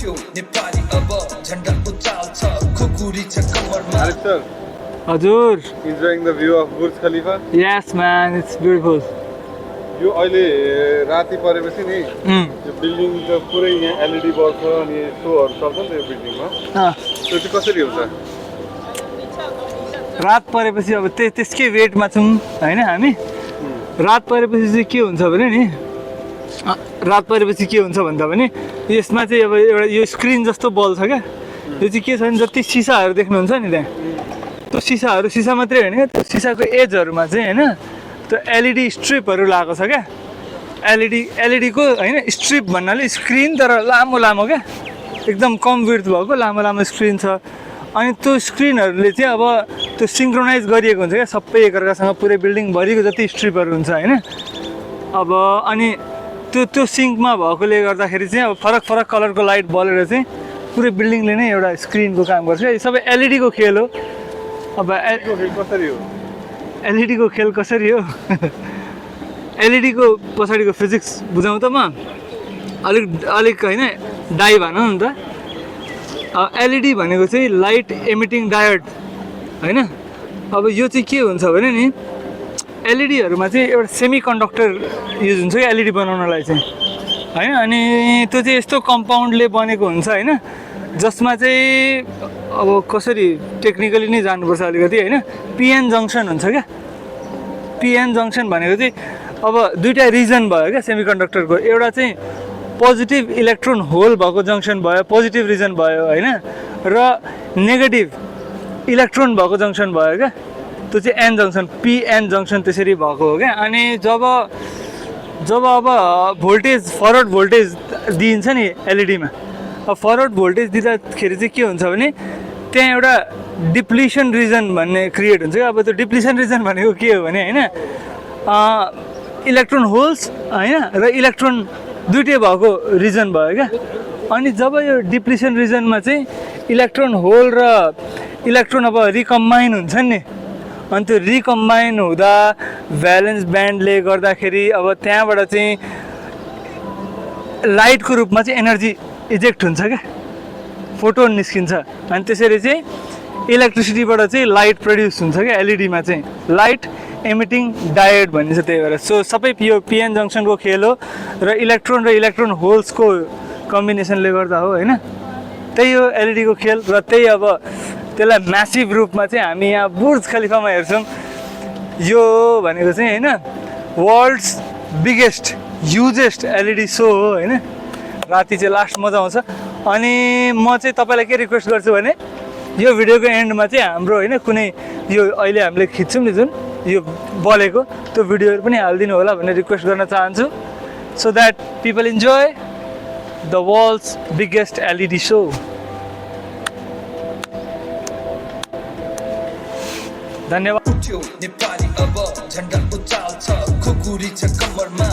नेपाली अब झन्डा उचाल्छ खुकुरी छ कमरमा Arif sir, हजुर enjoying the view of Burj Khalifa. Yes man it's beautiful यो अहिले राति परेपछि नि यो बिल्डिङ त पुरै यहाँ एलइडी बल्ब छ अनि सोहरू चल्छ नि त यो बिल्डिङमा त्यो चाहिँ कसरी हुन्छ रात परेपछि अब त्यसकै वेटमा छौँ होइन हामी रात परेपछि चाहिँ के हुन्छ भने नि रात परेपछि के हुन्छ भन्दा भने यसमा चाहिँ अब एउटा यो स्क्रिन जस्तो बल छ क्या यो चाहिँ के छ भने जति सिसाहरू देख्नुहुन्छ नि त्यहाँ त्यो सिसा मात्रै होइन क्या त्यो सिसाको एजहरूमा चाहिँ होइन त्यो एलइडी स्ट्रिपहरू लगाएको छ क्या एलइडीको होइन स्ट्रिप भन्नाले स्क्रिन तर लामो लामो क्या एकदम कम विड्थ भएको लामो लामो स्क्रिन छ अनि त्यो स्क्रिनहरूले चाहिँ अब त्यो सिङ्क्रोनाइज गरिएको हुन्छ क्या सबै एकअर्कासँग पुरै बिल्डिङभरिको जति स्ट्रिपहरू हुन्छ होइन अब अनि त्यो सिङ्कमा भएकोले गर्दाखेरि चाहिँ अब फरक फरक कलरको लाइट बलेर चाहिँ पुरै बिल्डिङले नै एउटा स्क्रिनको काम गर्छ यो सबै एलइडीको खेल हो अब कसरी हो एलइडीको खेल कसरी हो एलइडीको पछाडिको फिजिक्स बुझाउँ त म अलिक होइन डाइ भनौँ न त एलइडी भनेको चाहिँ लाइट एमिटिङ डायोड होइन अब यो चाहिँ के हुन्छ भने नि एलइडीहरूमा चाहिँ एउटा सेमी कन्डक्टर युज हुन्छ क्या एलइडी बनाउनलाई चाहिँ होइन अनि त्यो चाहिँ यस्तो कम्पाउन्डले बनेको हुन्छ होइन जसमा चाहिँ अब कसरी टेक्निकली नै जानुपर्छ अलिकति होइन पिएन जङ्सन हुन्छ क्या पिएन जङ्सन भनेको चाहिँ अब दुईवटा रिजन भयो क्या सेमी कन्डक्टरको एउटा चाहिँ पोजिटिभ इलेक्ट्रोन होल भएको जङ्सन भयो पोजिटिभ रिजन भयो होइन र नेगेटिभ इलेक्ट्रोन भएको जङ्सन भयो क्या त्यो चाहिँ एन जङ्सन पिएन जङ्सन त्यसरी भएको हो क्या अनि जब अब भोल्टेज फरवर्ड भोल्टेज दिइन्छ नि एलइडीमा अब फरवर्ड भोल्टेज दिँदाखेरि चाहिँ के हुन्छ भने त्यहाँ एउटा डिप्लिसन रिजन भन्ने क्रिएट हुन्छ क्या अब त्यो डिप्लिसन रिजन भनेको के हो भने होइन इलेक्ट्रोन होल्स होइन र इलेक्ट्रोन दुइटै भएको रिजन भयो क्या अनि जब यो डिप्लिसन रिजनमा चाहिँ इलेक्ट्रोन होल र इलेक्ट्रोन अब रिकम्बाइन हुन्छ नि अनि त्यो रिकम्बाइन हुँदा भ्यालेन्स ब्यान्डले गर्दाखेरि अब त्यहाँबाट चाहिँ लाइटको रूपमा चाहिँ एनर्जी इजेक्ट हुन्छ क्या फोटोन निस्किन्छ अनि त्यसरी चाहिँ इलेक्ट्रिसिटीबाट चाहिँ लाइट प्रड्युस हुन्छ क्या एलइडीमा चाहिँ लाइट एमिटिङ डायोड भनिन्छ त्यही भएर सो सबै यो पिएन जङ्सनको खेल हो र इलेक्ट्रोन होल्सको कम्बिनेसनले गर्दा हो होइन त्यही हो एलइडीको खेल र त्यही अब त्यसलाई म्यासिभ रूपमा चाहिँ हामी यहाँ बुर्ज खलिफामा हेर्छौँ यो भनेको चाहिँ होइन वर्ल्ड्स बिगेस्ट युजेस्ट एलइडी सो हो होइन राति चाहिँ लास्ट मजा आउँछ अनि म चाहिँ तपाईँलाई के रिक्वेस्ट गर्छु भने यो भिडियोको एन्डमा चाहिँ हाम्रो होइन कुनै यो अहिले हामीले खिच्छौँ नि जुन यो बलेको त्यो भिडियोहरू पनि हालिदिनु होला भन्ने रिक्वेस्ट गर्न चाहन्छु so that people enjoy the world's biggest LED so धन्यवाद नेपाली अब झन्डा उचाल्छ खुकुरी छ कमरमा